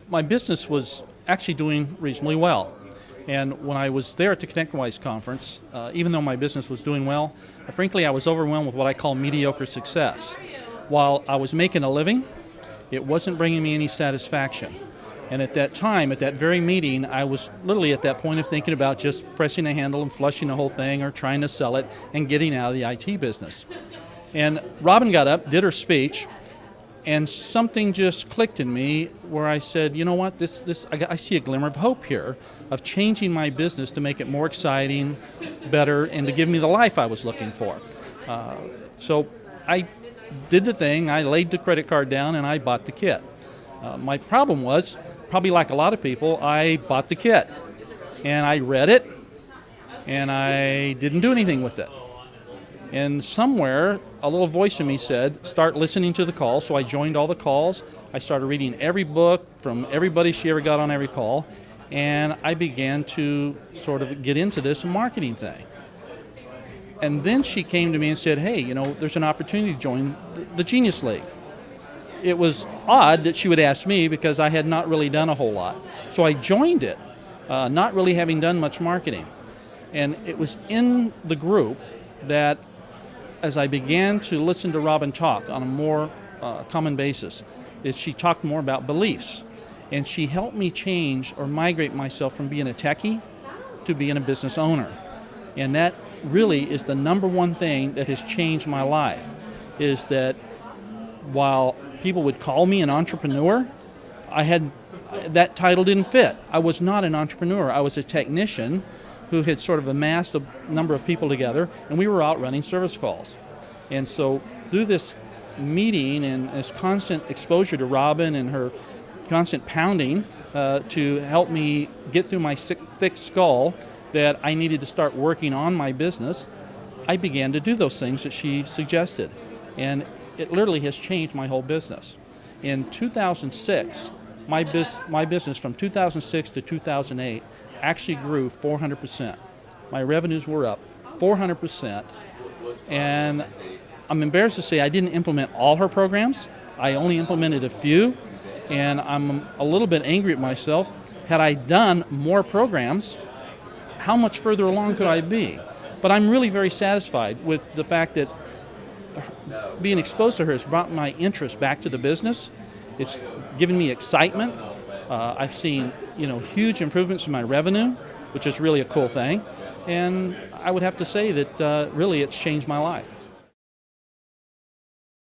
my business was actually doing reasonably well. And when I was there at the ConnectWise conference, even though my business was doing well, frankly, I was overwhelmed with what I call mediocre success. While I was making a living, it wasn't bringing me any satisfaction. And at that time, at that very meeting, I was literally at that point of thinking about just pressing a handle and flushing the whole thing or trying to sell it and getting out of the IT business. And Robin got up, did her speech, and something just clicked in me where I said, you know what, I see a glimmer of hope here of changing my business to make it more exciting, better, and to give me the life I was looking for. So I did the thing, I laid the credit card down, and I bought the kit. My problem was, probably like a lot of people, I bought the kit, and I read it, and I didn't do anything with it. And somewhere, a little voice in me said, start listening to the calls. So I joined all the calls. I started reading every book from everybody she ever got on every call. And I began to sort of get into this marketing thing. And then she came to me and said, hey, there's an opportunity to join the Genius League. It was odd that she would ask me because I had not really done a whole lot. So I joined it, not really having done much marketing. And it was in the group that as I began to listen to Robin talk on a more common basis, she talked more about beliefs. And she helped me change or migrate myself from being a techie to being a business owner. And that really is the number one thing that has changed my life, is that while people would call me an entrepreneur, that title didn't fit. I was not an entrepreneur. I was a technician who had sort of amassed a number of people together, and we were out running service calls. And so through this meeting and this constant exposure to Robin and her constant pounding to help me get through my thick skull that I needed to start working on my business, I began to do those things that she suggested. And it literally has changed my whole business. In 2006, my business from 2006 to 2008 actually grew 400%. My revenues were up 400%, and I'm embarrassed to say I didn't implement all her programs. I only implemented a few, and I'm a little bit angry at myself. Had I done more programs, how much further along could I be? But I'm really very satisfied with the fact that being exposed to her has brought my interest back to the business. It's given me excitement. I've seen, huge improvements in my revenue, which is really a cool thing. And I would have to say that really it's changed my life.